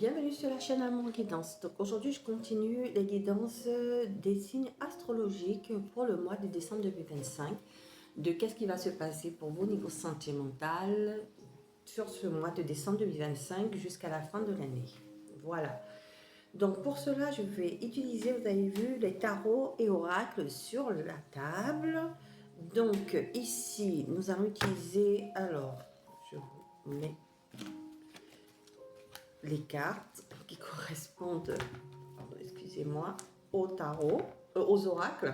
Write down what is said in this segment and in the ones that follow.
Bienvenue sur la chaîne Amour Guidance. Donc aujourd'hui, je continue les guidances des signes astrologiques pour le mois de décembre 2025. De qu'est-ce qui va se passer pour vous au niveau sentimental sur ce mois de décembre 2025 jusqu'à la fin de l'année. Voilà. Donc pour cela, je vais utiliser, vous avez vu, les tarots et oracles sur la table. Donc ici, nous allons utiliser, alors, je vous mets les cartes qui correspondent, excusez-moi, au tarot, aux oracles.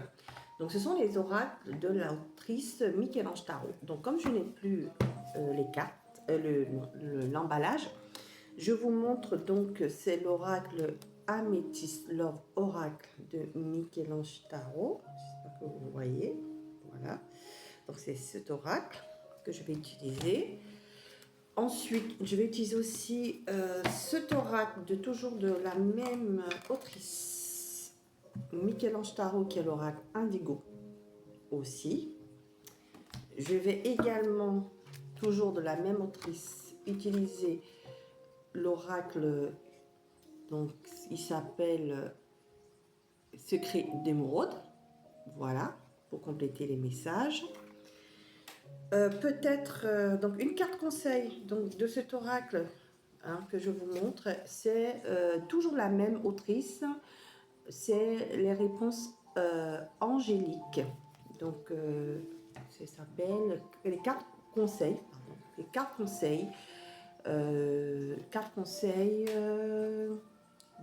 Donc ce sont les oracles de l'autrice Michel-Ange Tarot. Donc comme je n'ai plus les cartes, l'emballage, je vous montre donc, c'est l'oracle Améthyste Love Oracle de Michel-Ange Tarot. J'espère que vous voyez. Voilà. Donc c'est cet oracle que je vais utiliser. Ensuite, je vais utiliser aussi cet oracle de toujours de la même autrice, Michel-Ange Tarot, qui est l'oracle Indigo aussi. Je vais également, toujours de la même autrice, utiliser l'oracle, donc il s'appelle Secret d'émeraude, voilà, pour compléter les messages. Peut-être donc une carte conseil donc, de cet oracle que je vous montre, c'est toujours la même autrice, c'est les réponses angéliques. Donc ça s'appelle les cartes conseils, pardon, les cartes conseils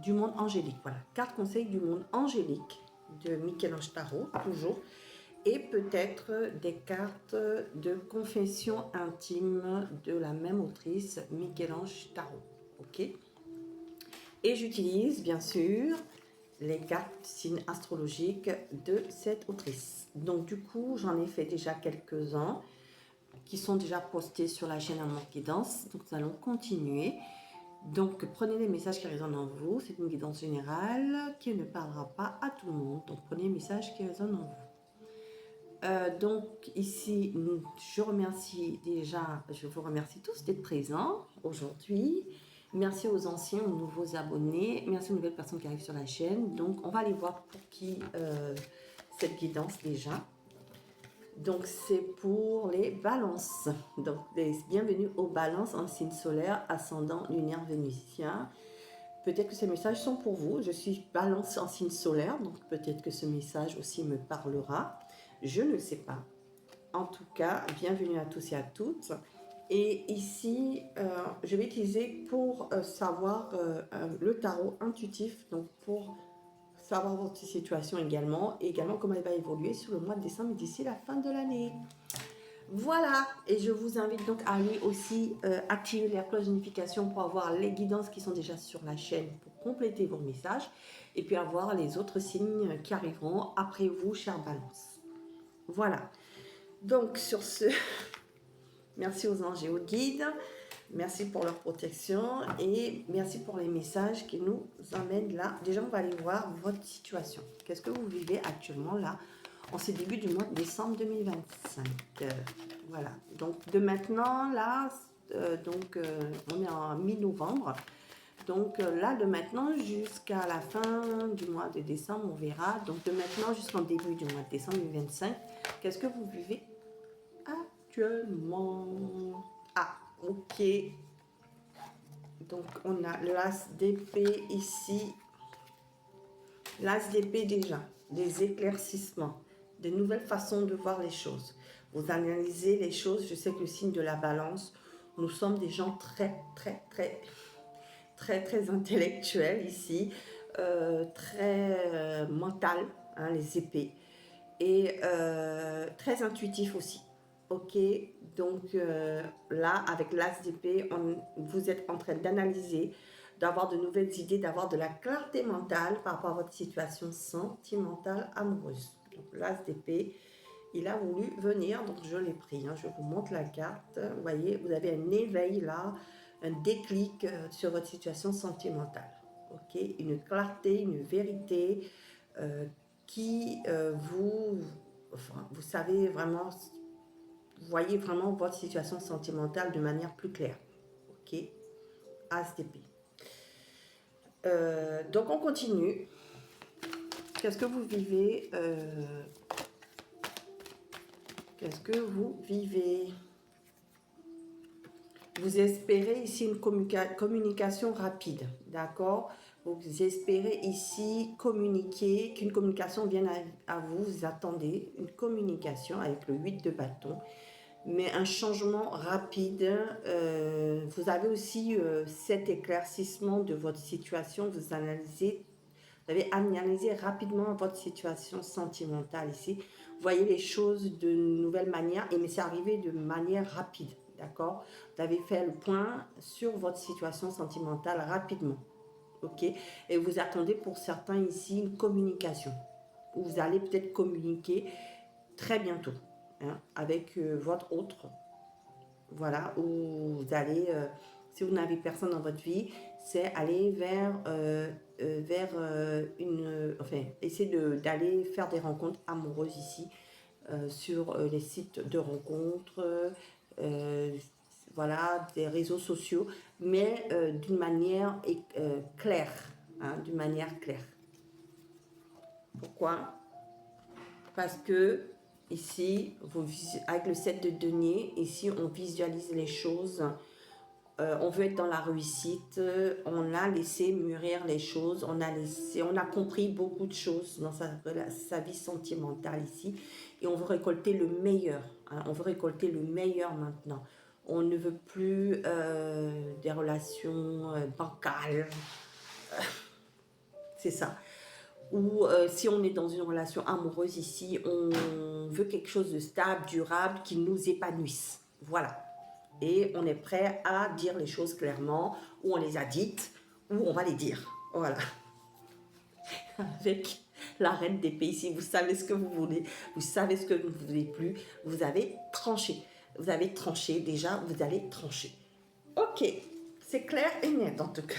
du monde angélique. Voilà, cartes conseils du monde angélique de Michel-Ange Tarot, toujours. Et peut-être des cartes de confession intime de la même autrice, Michel-Ange Tarot. Ok. Et j'utilise bien sûr les cartes signes astrologiques de cette autrice. Donc du coup, j'en ai fait déjà quelques-uns qui sont déjà postés sur la chaîne Amour Guidance. Donc nous allons continuer. Donc prenez les messages qui résonnent en vous. C'est une guidance générale qui ne parlera pas à tout le monde. Donc prenez les messages qui résonnent en vous. Donc ici, je vous remercie tous d'être présents aujourd'hui. Merci aux anciens, aux nouveaux abonnés. Merci aux nouvelles personnes qui arrivent sur la chaîne. Donc on va aller voir pour qui cette guidance déjà. Donc c'est pour les balances. Donc bienvenue aux balances en signe solaire, ascendant lunaire vénusien. Peut-être que ces messages sont pour vous. Je suis balance en signe solaire, donc peut-être que ce message aussi me parlera. Je ne sais pas. En tout cas, bienvenue à tous et à toutes. Et ici, je vais utiliser pour savoir le tarot intuitif, donc pour savoir votre situation également, et également comment elle va évoluer sur le mois de décembre d'ici la fin de l'année. Voilà, et je vous invite donc à aller aussi activer la cloche de notification pour avoir les guidances qui sont déjà sur la chaîne pour compléter vos messages et puis avoir les autres signes qui arriveront après vous, chère Balance. Voilà, donc sur ce, merci aux anges et aux guides, merci pour leur protection et merci pour les messages qui nous emmènent là. Déjà, on va aller voir votre situation. Qu'est-ce que vous vivez actuellement là en ce début du mois de décembre 2025. Voilà, donc de maintenant, là, on est en mi-novembre. Donc là, de maintenant jusqu'à la fin du mois de décembre, on verra. Donc de maintenant jusqu'au début du mois de décembre 2025, qu'est-ce que vous vivez actuellement? Ah, ok. Donc on a l'as d'épée ici. L'as d'épée déjà, des éclaircissements, de nouvelles façons de voir les choses. Vous analysez les choses, je sais que le signe de la balance, nous sommes des gens très intellectuels ici, très mental, hein, les épées, et très intuitifs aussi. Ok, donc là, avec l'as d'épée, vous êtes en train d'analyser, d'avoir de nouvelles idées, d'avoir de la clarté mentale par rapport à votre situation sentimentale amoureuse. Donc l'as d'épée, il a voulu venir, donc je l'ai pris. Hein, je vous montre la carte. Vous voyez, vous avez un éveil là, un déclic sur votre situation sentimentale. Ok, une clarté, une vérité qui vous savez vraiment. Vous voyez vraiment votre situation sentimentale de manière plus claire. Ok, As d'épée. Donc, on continue. Qu'est-ce que vous vivez Qu'est-ce que vous vivez? Vous espérez ici une communication rapide, d'accord? Vous espérez ici communiquer, qu'une communication vienne à vous. Vous attendez une communication avec le 8 de bâton, mais un changement rapide. Vous avez aussi cet éclaircissement de votre situation. Vous avez analysé rapidement votre situation sentimentale ici. Vous voyez les choses de nouvelle manière, mais c'est arrivé de manière rapide, d'accord? Vous avez fait le point sur votre situation sentimentale rapidement, ok? Et vous attendez pour certains ici une communication, où vous allez peut-être communiquer très bientôt, hein, avec votre autre, voilà, où vous allez, si vous n'avez personne dans votre vie, c'est aller vers enfin, essayer d'aller faire des rencontres amoureuses ici, sur les sites de rencontres, voilà, des réseaux sociaux, mais d'une manière claire, hein, d'une manière claire. Pourquoi? Parce que ici, avec le 7 de denier, ici on visualise les choses. On veut être dans la réussite, on a laissé mûrir les choses, on a compris beaucoup de choses dans sa vie sentimentale ici, et on veut récolter le meilleur, hein, on veut récolter le meilleur maintenant. On ne veut plus des relations bancales, c'est ça. Ou si on est dans une relation amoureuse ici, on veut quelque chose de stable, durable, qui nous épanouisse. Voilà. Et on est prêt à dire les choses clairement, ou on les a dites, ou on va les dire. Voilà. Avec la reine d'épée ici, vous savez ce que vous voulez, vous savez ce que vous ne voulez plus, vous avez tranché. Vous avez tranché déjà, vous allez trancher. Ok, c'est clair et net en tout cas.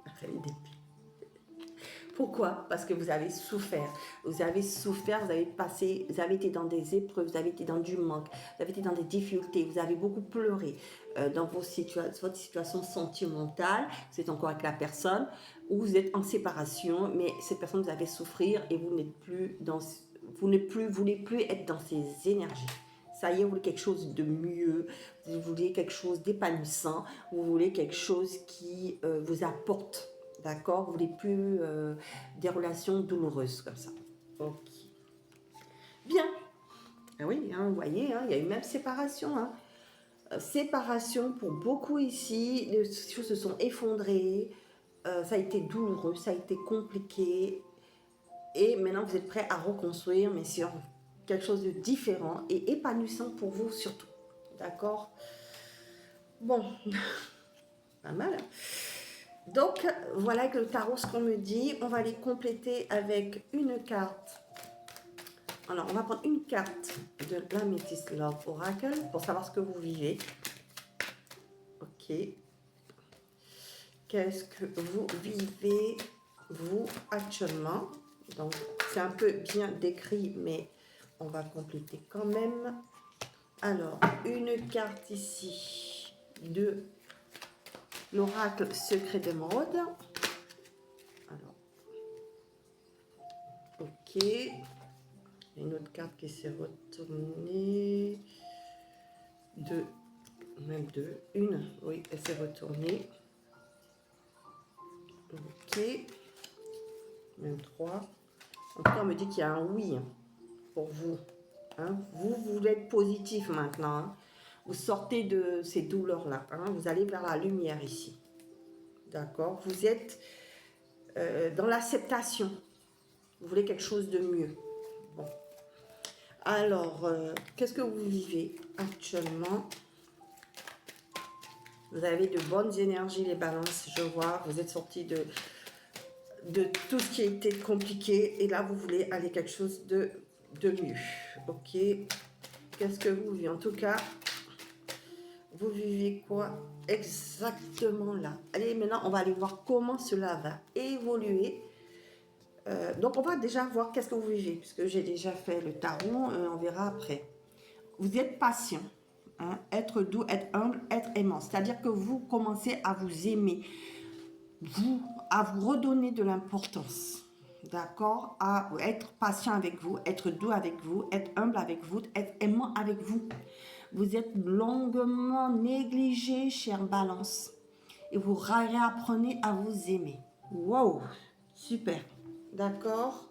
La reine d'épée. Pourquoi? Parce que vous avez souffert. Vous avez souffert, vous avez été dans des épreuves, vous avez été dans du manque, vous avez été dans des difficultés, vous avez beaucoup pleuré dans votre situation sentimentale. Vous êtes encore avec la personne, ou vous êtes en séparation, mais cette personne vous avez souffrir et vous voulez plus être dans ces énergies. Ça y est, vous voulez quelque chose de mieux, vous voulez quelque chose d'épanouissant, vous voulez quelque chose qui vous apporte. D'accord? Vous voulez plus des relations douloureuses comme ça. Ok. Bien. Ah oui, hein, vous voyez, hein, il y a eu même séparation. Hein. Séparation pour beaucoup ici. Les choses se sont effondrées. Ça a été douloureux, ça a été compliqué. Et maintenant, vous êtes prêts à reconstruire, mais sur quelque chose de différent et épanouissant pour vous surtout. D'accord? Bon. Pas mal, hein. Donc, voilà avec le tarot ce qu'on me dit. On va les compléter avec une carte. Alors, on va prendre une carte de la Métis Love Oracle pour savoir ce que vous vivez. Ok. Qu'est-ce que vous vivez, vous, actuellement? Donc, c'est un peu bien décrit, mais on va compléter quand même. Alors, une carte ici de l'oracle secret d'émeraude. Alors, ok. Une autre carte qui s'est retournée. Deux, même deux. Une, oui, elle s'est retournée. Ok. Même trois. En tout cas, on me dit qu'il y a un oui pour vous. Hein. Vous voulez être positif maintenant. Hein. Vous sortez de ces douleurs-là. Hein. Vous allez vers la lumière ici. D'accord? Vous êtes dans l'acceptation. Vous voulez quelque chose de mieux. Bon. Alors, qu'est-ce que vous vivez actuellement? Vous avez de bonnes énergies, les balances, je vois. Vous êtes sortis de tout ce qui a été compliqué. Et là, vous voulez aller quelque chose de mieux. Ok. Qu'est-ce que vous vivez? En tout cas, vous vivez quoi exactement là? Allez, maintenant, on va aller voir comment cela va évoluer. Donc, on va déjà voir qu'est-ce que vous vivez, puisque j'ai déjà fait le tarot. On verra après. Vous êtes patient. Hein, être doux, être humble, être aimant. C'est-à-dire que vous commencez à vous aimer. à vous redonner de l'importance. D'accord? À être patient avec vous, être doux avec vous, être humble avec vous, être aimant avec vous. Vous êtes longuement négligé, chère Balance. Et vous réapprenez à vous aimer. Wow! Super. D'accord?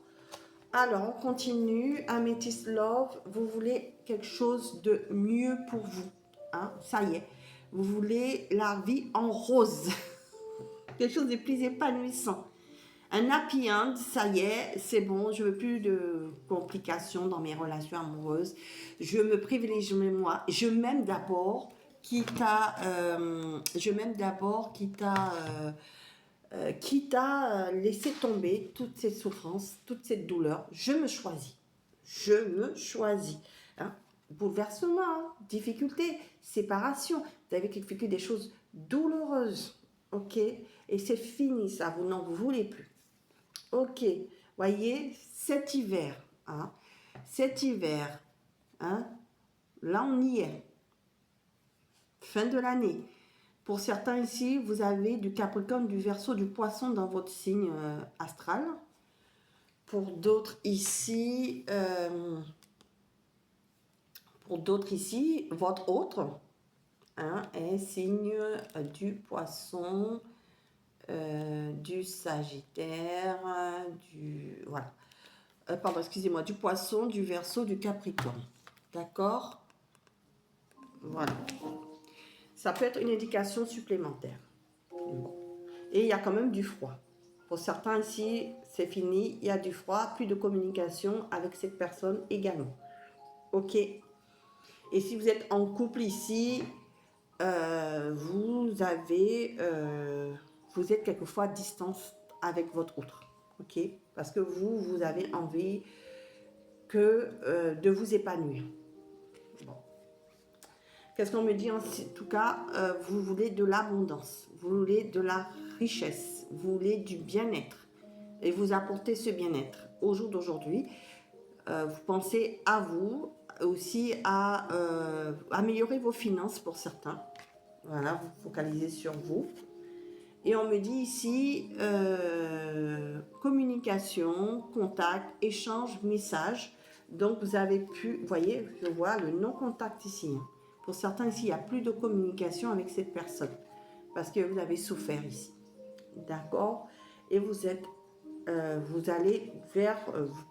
Alors, on continue. Amethyst Love, vous voulez quelque chose de mieux pour vous. Hein? Ça y est. Vous voulez la vie en rose. Quelque chose de plus épanouissant. Un happy end, ça y est, c'est bon, je veux plus de complications dans mes relations amoureuses. Je me privilégie moi. Je m'aime d'abord, quitte à laisser tomber toutes ces souffrances, toute cette douleur. Je me choisis. Je me choisis. Hein? Bouleversement, hein? Difficulté, séparation. Vous avez vécu des choses douloureuses. Ok? Et c'est fini ça, vous n'en voulez plus. Ok, voyez, cet hiver, hein, hein, là on y est, fin de l'année. Pour certains ici, vous avez du Capricorne, du Verseau, du Poisson dans votre signe astral. Pour d'autres ici, votre autre hein, est signe du Poisson, du Sagittaire, voilà. Pardon, excusez-moi, du Poisson, du Verseau, du Capricorne. D'accord? Voilà. Ça peut être une indication supplémentaire. Et il y a quand même du froid. Pour certains ici, c'est fini, il y a du froid, plus de communication avec cette personne également. Ok? Et si vous êtes en couple ici, vous êtes quelquefois à distance avec votre autre. Ok? Parce que vous avez envie de vous épanouir. Bon. Qu'est-ce qu'on me dit en tout cas? Vous voulez de l'abondance, vous voulez de la richesse, vous voulez du bien-être et vous apportez ce bien-être. Au jour d'aujourd'hui, vous pensez à vous, aussi à améliorer vos finances pour certains. Voilà, vous focalisez sur vous. Et on me dit ici, communication, contact, échange, message. Donc vous avez pu, vous voyez, je vois le non-contact ici. Hein. Pour certains ici, il n'y a plus de communication avec cette personne. Parce que vous avez souffert ici. D'accord? Et vous allez vers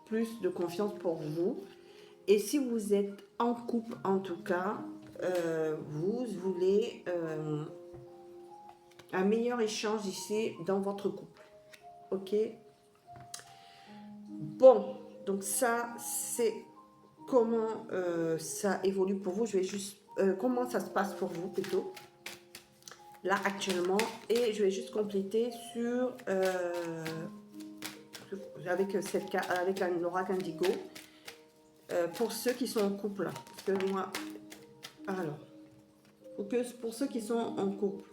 plus de confiance pour vous. Et si vous êtes en couple, en tout cas, vous voulez un meilleur échange ici dans votre couple. Ok? Bon, donc ça, c'est comment ça évolue pour vous. Je vais juste... comment ça se passe pour vous, plutôt, là, actuellement. Et je vais juste compléter sur... avec l'oracle indigo. Pour ceux qui sont en couple. Parce que moi... Alors... Pour ceux qui sont en couple.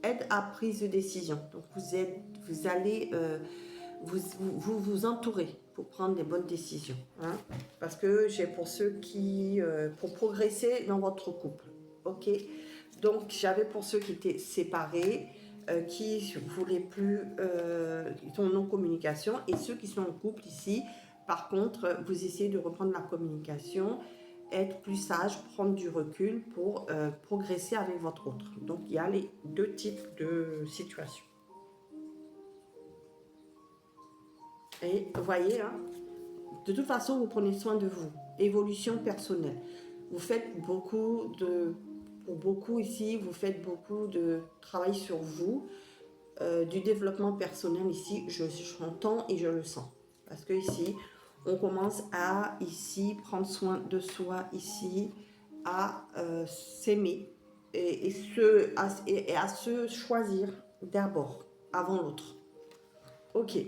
Aide à prise de décision. Donc, vous allez... vous entourez pour prendre des bonnes décisions. Hein? Parce que j'ai pour ceux qui... pour progresser dans votre couple. Ok? Donc, j'avais pour ceux qui étaient séparés, qui ne voulaient plus... qui sont non communication. Et ceux qui sont en couple ici, par contre, vous essayez de reprendre la communication, être plus sage, prendre du recul pour progresser avec votre autre. Donc, il y a les deux types de situations. Et vous voyez, hein, de toute façon, vous prenez soin de vous. Évolution personnelle. Vous faites beaucoup de... Pour beaucoup ici, vous faites beaucoup de travail sur vous. Du développement personnel ici, j'entends et je le sens. Parce que ici, on commence à ici prendre soin de soi ici, à s'aimer et à se choisir d'abord, avant l'autre. Ok.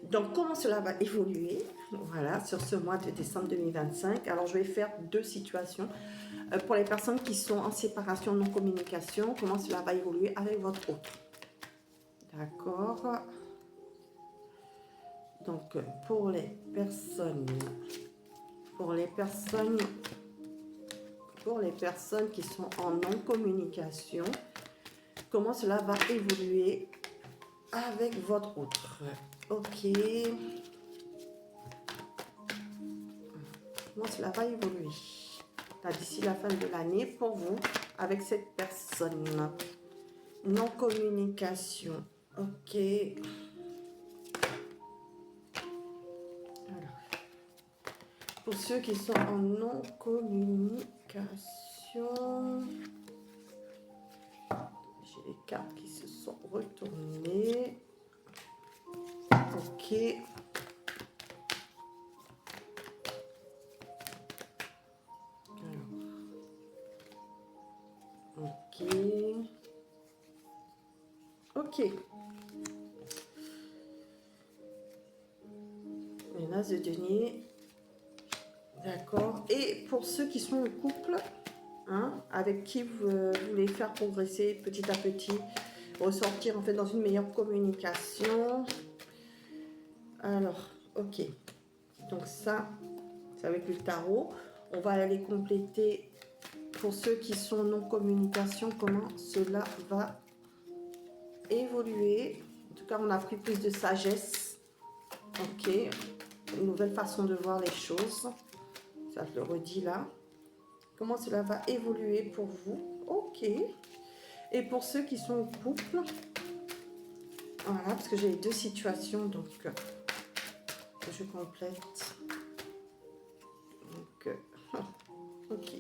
Donc, comment cela va évoluer? Voilà, sur ce mois de décembre 2025. Alors, je vais faire deux situations. Pour les personnes qui sont en séparation, non-communication, comment cela va évoluer avec votre autre. D'accord. Donc, pour les personnes qui sont en non-communication, comment cela va évoluer avec votre autre. Ok. Comment cela va évoluer d'ici la fin de l'année pour vous avec cette personne. Non-communication. Ok. Alors, pour ceux qui sont en non-communication, j'ai les cartes qui se sont retournées. Ok. Ok. Ok. Les As de denier. D'accord. Et pour ceux qui sont en couple, hein, avec qui vous voulez faire progresser petit à petit, ressortir en fait dans une meilleure communication. Alors, ok. Donc ça, c'est avec le tarot. On va aller compléter pour ceux qui sont non communication, comment cela va évoluer. En tout cas, on a pris plus de sagesse. Ok. Une nouvelle façon de voir les choses. Ça, je le redis là. Comment cela va évoluer pour vous. Ok. Et pour ceux qui sont en couple, voilà, parce que j'ai deux situations, donc je complète. Donc, ok.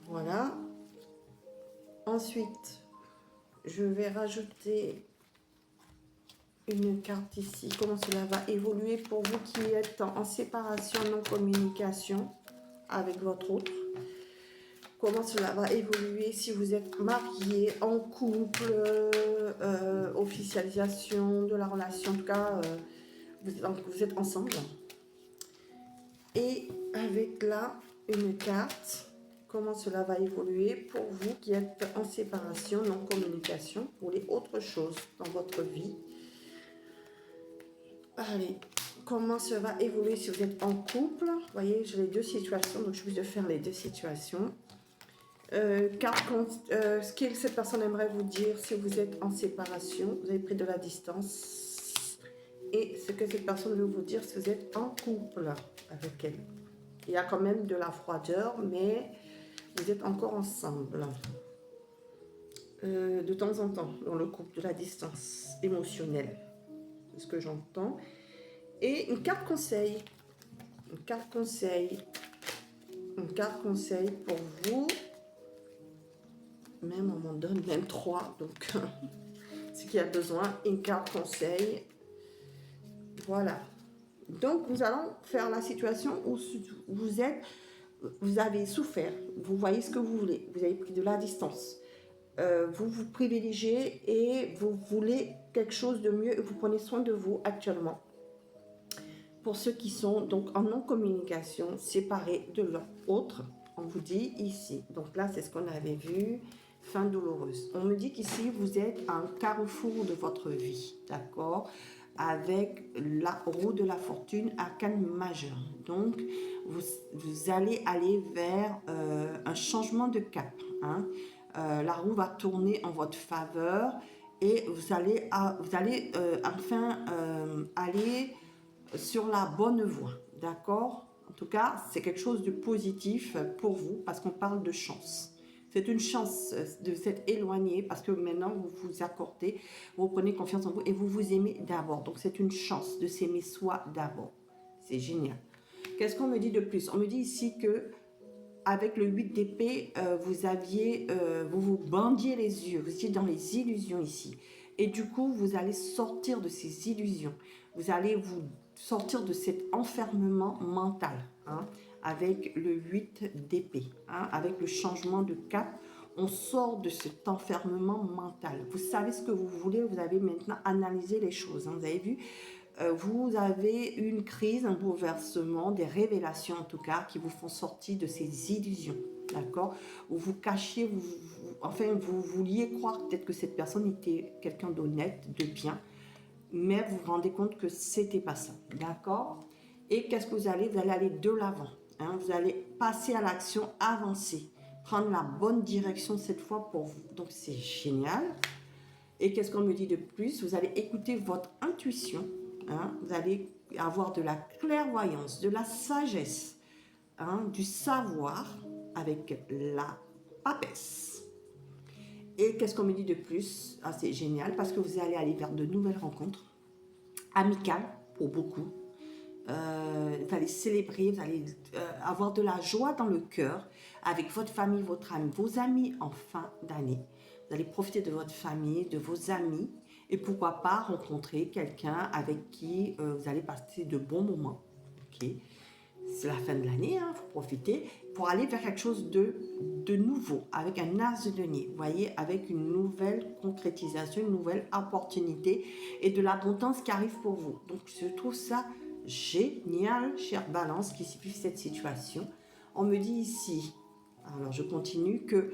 Voilà. Ensuite, je vais rajouter une carte ici. Comment cela va évoluer pour vous qui êtes en séparation, non communication avec votre autre. Comment cela va évoluer si vous êtes marié, en couple, officialisation de la relation. En tout cas, vous êtes ensemble. Et avec là, une carte. Comment cela va évoluer pour vous qui êtes en séparation, non communication. Vous voulez autre chose dans votre vie. Allez, comment ça va évoluer si vous êtes en couple. Vous voyez, j'ai les deux situations, donc je suis obligée de faire les deux situations. Ce que cette personne aimerait vous dire si vous êtes en séparation, vous avez pris de la distance. Et ce que cette personne veut vous dire si vous êtes en couple avec elle. Il y a quand même de la froideur, mais vous êtes encore ensemble. De temps en temps, dans le couple, de la distance émotionnelle. C'est ce que j'entends. Et une carte conseil. Une carte conseil. Une carte conseil pour vous. Même on m'en donne même 3. Donc, ce qu'il y a besoin. Une carte conseil. Voilà. Donc, nous allons faire la situation où vous avez souffert. Vous voyez ce que vous voulez. Vous avez pris de la distance. Vous vous privilégiez et vous voulez quelque chose de mieux et vous prenez soin de vous actuellement. Pour ceux qui sont donc en non-communication, séparés de l'autre, on vous dit ici. Donc là, c'est ce qu'on avait vu, fin douloureuse. On me dit qu'ici, vous êtes à un carrefour de votre vie, d'accord, avec la roue de la fortune, arcane majeur. Donc, vous allez aller vers un changement de cap, hein. La roue va tourner en votre faveur et vous allez enfin aller sur la bonne voie, d'accord? En tout cas, c'est quelque chose de positif pour vous parce qu'on parle de chance. C'est une chance de s'être éloigné parce que maintenant, vous vous accordez, vous prenez confiance en vous et vous vous aimez d'abord. Donc, c'est une chance de s'aimer soi d'abord. C'est génial. Qu'est-ce qu'on me dit de plus? On me dit ici que avec le 8 d'épée, vous vous bandiez les yeux, vous étiez dans les illusions ici. Et du coup, vous allez sortir de ces illusions. Vous allez vous sortir de cet enfermement mental, hein, avec le 8 d'épée, hein, avec le changement de cap. On sort de cet enfermement mental. Vous savez ce que vous voulez, vous avez maintenant analysé les choses, hein, vous avez vu. Vous avez une crise, un bouleversement, des révélations en tout cas, qui vous font sortir de ces illusions, d'accord? Où vous cachiez, vous vouliez croire peut-être que cette personne était quelqu'un d'honnête, de bien, mais vous vous rendez compte que c'était pas ça, d'accord? Et qu'est-ce que vous allez aller de l'avant, hein, vous allez passer à l'action, avancer, prendre la bonne direction cette fois pour vous. Donc, c'est génial. Et qu'est-ce qu'on me dit de plus? Vous allez écouter votre intuition. Hein, vous allez avoir de la clairvoyance, de la sagesse, hein, du savoir avec la papesse. Et qu'est-ce qu'on me dit de plus? Ah, c'est génial parce que vous allez aller vers de nouvelles rencontres amicales pour beaucoup. Vous allez célébrer, vous allez avoir de la joie dans le cœur avec votre famille, votre ami, vos amis en fin d'année. Vous allez profiter de votre famille, de vos amis et pourquoi pas rencontrer quelqu'un avec qui vous allez passer de bons moments. Okay. C'est la fin de l'année, il faut profiter pour aller vers quelque chose de nouveau, avec un as de denier, vous voyez, avec une nouvelle concrétisation, une nouvelle opportunité et de l'abondance qui arrive pour vous. Donc, je trouve ça génial, chère Balance, qui vit cette situation. On me dit ici, alors je continue, que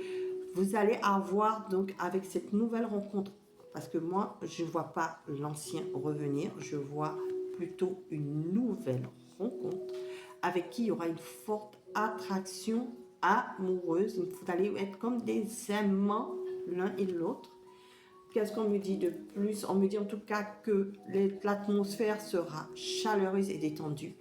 vous allez avoir donc avec cette nouvelle rencontre, parce que moi, je ne vois pas l'ancien revenir, je vois plutôt une nouvelle rencontre avec qui il y aura une forte attraction amoureuse. Vous allez être comme des aimants l'un et l'autre. Qu'est-ce qu'on me dit de plus? On me dit en tout cas que l'atmosphère sera chaleureuse et détendue.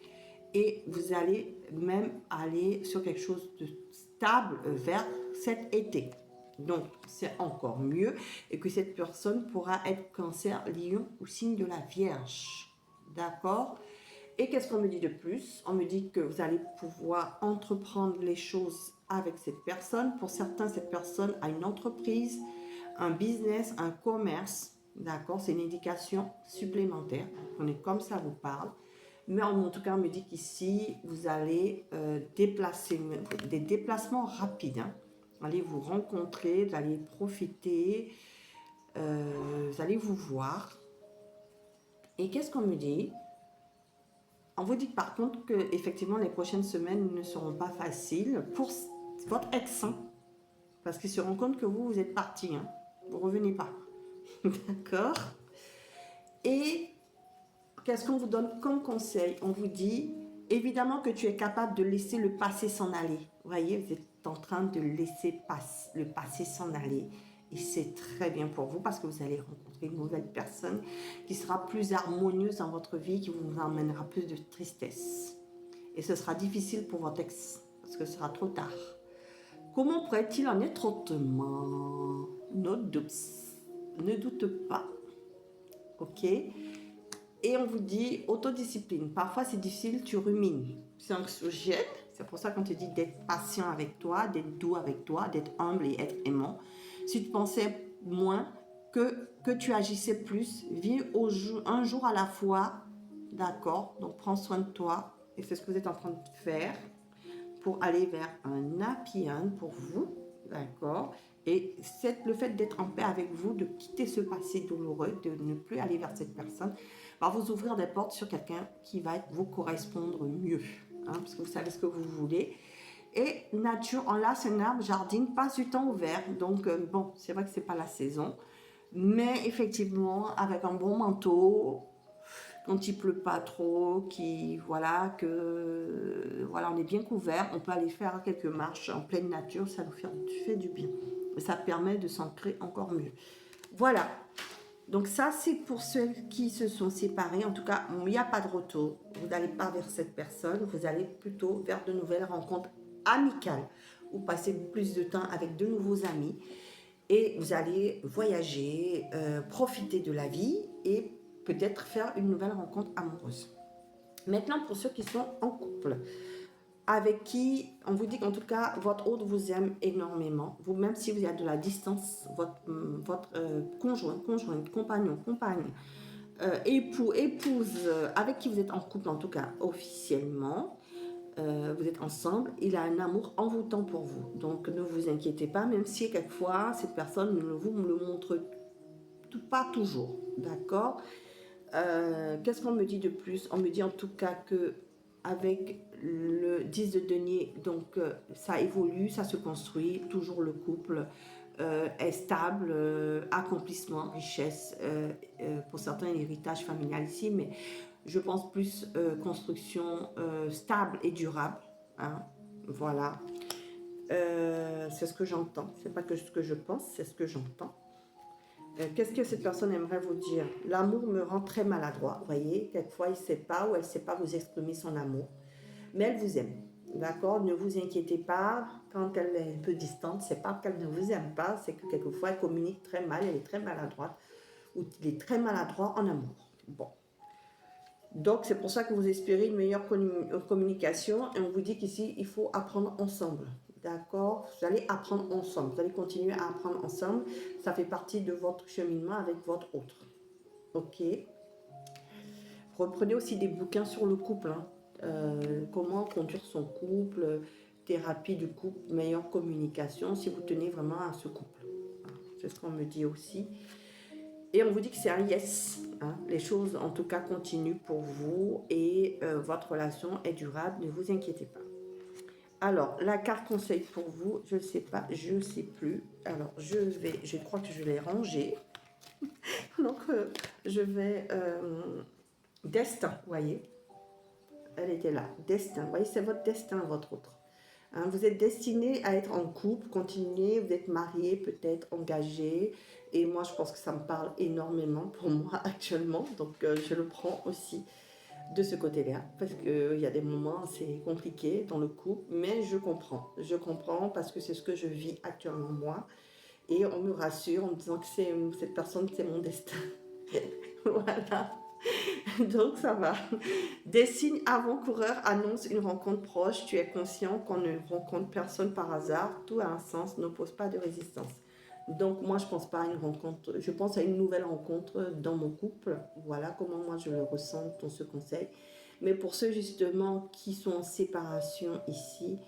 Et vous allez même aller sur quelque chose de stable vers cet été. Donc, c'est encore mieux. Et que cette personne pourra être Cancer, Lion ou signe de la Vierge. D'accord? Et qu'est-ce qu'on me dit de plus? On me dit que vous allez pouvoir entreprendre les choses avec cette personne. Pour certains, cette personne a une entreprise, un business, un commerce. D'accord? C'est une indication supplémentaire. On est comme ça vous parle. Mais en tout cas, on me dit qu'ici, vous allez déplacer, des déplacements rapides. Hein. Vous allez vous rencontrer, vous allez profiter, vous allez vous voir. Et qu'est-ce qu'on me dit? On vous dit par contre que effectivement les prochaines semaines ne seront pas faciles pour votre ex, hein, parce qu'il se rend compte que vous êtes parti, hein, vous revenez pas, d'accord? Et qu'est-ce qu'on vous donne comme conseil? On vous dit évidemment que tu es capable de laisser le passé s'en aller. Vous voyez, vous êtes en train de laisser le passé s'en aller. Et c'est très bien pour vous parce que vous allez rencontrer une nouvelle personne qui sera plus harmonieuse dans votre vie, qui vous emmènera plus de tristesse. Et ce sera difficile pour votre ex parce que ce sera trop tard. Comment pourrait-il en être autrement? Ne doute pas. Ok? Et on vous dit autodiscipline. Parfois c'est difficile, tu rumines. C'est anxiogène. C'est pour ça qu'on te dit d'être patient avec toi, d'être doux avec toi, d'être humble et être aimant. Si tu pensais moins, que tu agissais plus, vis un jour à la fois, d'accord? Donc prends soin de toi et c'est ce que vous êtes en train de faire pour aller vers un happy end pour vous, d'accord? Et c'est le fait d'être en paix avec vous, de quitter ce passé douloureux, de ne plus aller vers cette personne, va vous ouvrir des portes sur quelqu'un qui va vous correspondre mieux, hein, parce que vous savez ce que vous voulez. Et nature, en là, c'est un arbre, jardine, passe du temps au vert. Donc, bon, c'est vrai que c'est pas la saison. Mais effectivement, avec un bon manteau, quand il pleut pas trop, voilà, on est bien couvert, on peut aller faire quelques marches en pleine nature, ça nous fait du bien. Et ça permet de s'ancrer encore mieux. Voilà. Donc ça, c'est pour ceux qui se sont séparés. En tout cas, il n'y a pas de retour. Vous n'allez pas vers cette personne, vous allez plutôt vers de nouvelles rencontres amicales ou passer plus de temps avec de nouveaux amis. Et vous allez voyager, profiter de la vie et peut-être faire une nouvelle rencontre amoureuse. Maintenant, pour ceux qui sont en couple, avec qui, on vous dit qu'en tout cas, votre autre vous aime énormément. Vous, même si vous êtes de la distance, votre conjoint, compagnon, compagne, époux, épouse, avec qui vous êtes en couple, en tout cas officiellement, vous êtes ensemble, il a un amour envoûtant pour vous. Donc, ne vous inquiétez pas, même si quelquefois, cette personne ne vous le montre pas toujours, d'accord? Qu'est-ce qu'on me dit de plus? On me dit en tout cas que avec le 10 de denier, donc ça évolue, ça se construit, toujours le couple est stable, accomplissement, richesse, pour certains héritage familial ici, mais je pense plus construction stable et durable, Hein, voilà. C'est ce que j'entends. C'est pas que ce que je pense, c'est ce que j'entends. Qu'est-ce que cette personne aimerait vous dire? L'amour me rend très maladroit. Vous voyez, quelquefois, il ne sait pas ou elle ne sait pas vous exprimer son amour. Mais elle vous aime. D'accord? Ne vous inquiétez pas. Quand elle est un peu distante, c'est pas qu'elle ne vous aime pas, c'est que quelquefois, elle communique très mal, elle est très maladroite ou il est très maladroit en amour. Bon. Donc, c'est pour ça que vous espérez une meilleure communication et on vous dit qu'ici, il faut apprendre ensemble. D'accord? Vous allez apprendre ensemble. Vous allez continuer à apprendre ensemble. Ça fait partie de votre cheminement avec votre autre. Ok? Reprenez aussi des bouquins sur le couple. Hein. Comment conduire son couple, thérapie du couple, meilleure communication, si vous tenez vraiment à ce couple. C'est ce qu'on me dit aussi. Et on vous dit que c'est un yes. Hein. Les choses, en tout cas, continuent pour vous et votre relation est durable. Ne vous inquiétez pas. Alors, la carte conseil pour vous, je ne sais pas, je ne sais plus. Alors, je crois que je l'ai rangée. Donc, je vais... destin, vous voyez. Elle était là. Destin, vous voyez, c'est votre destin, votre autre. Hein, vous êtes destiné à être en couple, continuer, vous êtes marié, peut-être engagé. Et moi, je pense que ça me parle énormément pour moi actuellement. Donc, je le prends aussi de ce côté-là. Parce qu'il y a des moments, c'est compliqué dans le couple. Mais je comprends. Je comprends parce que c'est ce que je vis actuellement moi. Et on me rassure en me disant que cette personne, c'est mon destin. Voilà. Donc ça va. Des signes avant-coureurs annoncent une rencontre proche. Tu es conscient qu'on ne rencontre personne par hasard. Tout a un sens, n'oppose pas de résistance. Donc moi je pense pas à une rencontre, je pense à une nouvelle rencontre dans mon couple. Voilà comment moi je le ressens dans ce conseil. Mais pour ceux justement qui sont en séparation ici,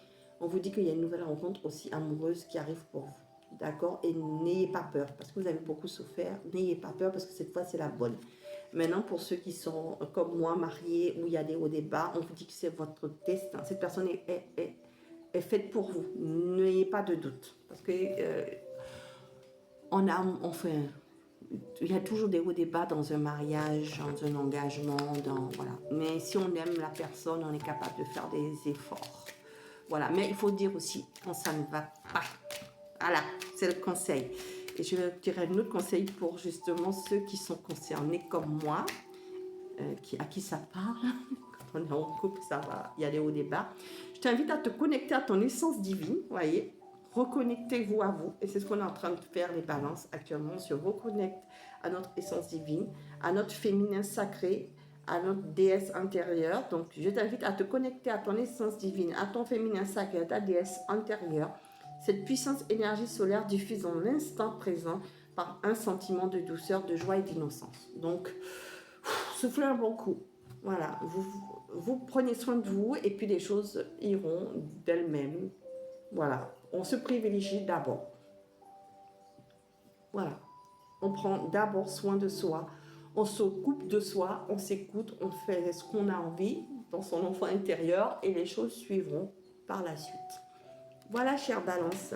on vous dit qu'il y a une nouvelle rencontre aussi amoureuse qui arrive pour vous. D'accord? Et n'ayez pas peur parce que vous avez beaucoup souffert. N'ayez pas peur parce que cette fois c'est la bonne. Maintenant, pour ceux qui sont comme moi, mariés, où il y a des hauts, des bas, on vous dit que c'est votre destin. Cette personne est faite pour vous. N'ayez pas de doute. Parce que il y a toujours des hauts, des bas dans un mariage, dans un engagement, voilà. Mais si on aime la personne, on est capable de faire des efforts. Voilà. Mais il faut dire aussi quand ça ne va pas. Voilà, c'est le conseil. Et je dirais un autre conseil pour justement ceux qui sont concernés comme moi, à qui ça parle. Quand on est en couple, ça va, il y a des hauts, des bas. Je t'invite à te connecter à ton essence divine, voyez. Reconnectez-vous à vous. Et c'est ce qu'on est en train de faire, les balances actuellement. On se reconnecte à notre essence divine, à notre féminin sacré, à notre déesse intérieure. Donc, je t'invite à te connecter à ton essence divine, à ton féminin sacré, à ta déesse intérieure. Cette puissance énergie solaire diffuse dans l'instant présent par un sentiment de douceur, de joie et d'innocence. Donc, soufflez un bon coup. Voilà, vous prenez soin de vous et puis les choses iront d'elles-mêmes. Voilà, on se privilégie d'abord. Voilà, on prend d'abord soin de soi. On s'occupe de soi, on s'écoute, on fait ce qu'on a envie dans son enfant intérieur et les choses suivront par la suite. Voilà, chère Balance.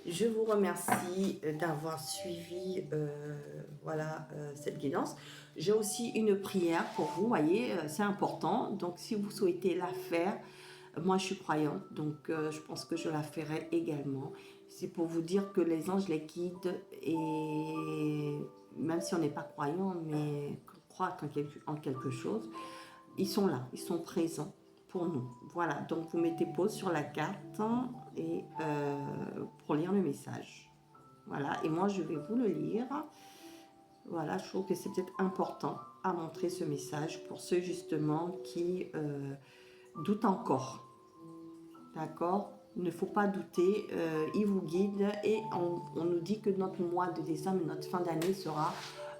Je vous remercie d'avoir suivi cette guidance. J'ai aussi une prière pour vous, voyez, c'est important. Donc, si vous souhaitez la faire, moi je suis croyante, donc je pense que je la ferai également. C'est pour vous dire que les anges les guident et même si on n'est pas croyant, mais qu'on croit en quelque chose, ils sont là, ils sont présents pour nous. Voilà, donc vous mettez pause sur la carte et pour lire le message. Voilà, et moi je vais vous le lire. Voilà, je trouve que c'est peut-être important à montrer ce message pour ceux justement qui doutent encore. D'accord? Il ne faut pas douter, il vous guide et on nous dit que notre mois de décembre, notre fin d'année sera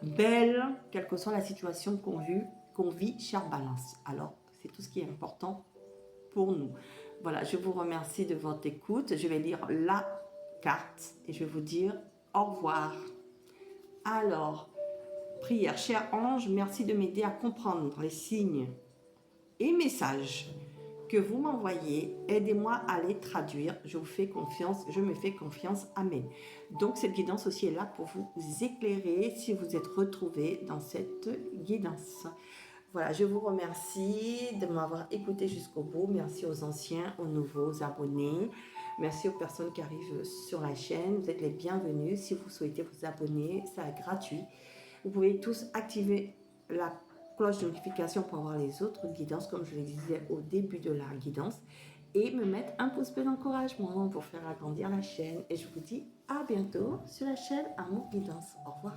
belle, quelle que soit la situation qu'on vit, chère Balance. Alors, c'est tout ce qui est important pour nous. Voilà, je vous remercie de votre écoute. Je vais lire la carte et je vais vous dire au revoir. Alors, prière, cher ange, merci de m'aider à comprendre les signes et messages que vous m'envoyez. Aidez-moi à les traduire. Je vous fais confiance, je me fais confiance. Amen. Donc, cette guidance aussi est là pour vous éclairer si vous êtes retrouvés dans cette guidance. Voilà, je vous remercie de m'avoir écouté jusqu'au bout. Merci aux anciens, aux nouveaux abonnés. Merci aux personnes qui arrivent sur la chaîne. Vous êtes les bienvenus. Si vous souhaitez vous abonner, c'est gratuit. Vous pouvez tous activer la cloche de notification pour avoir les autres guidances, comme je le disais au début de la guidance. Et me mettre un pouce bleu d'encouragement pour faire agrandir la chaîne. Et je vous dis à bientôt sur la chaîne Amour Guidance. Au revoir.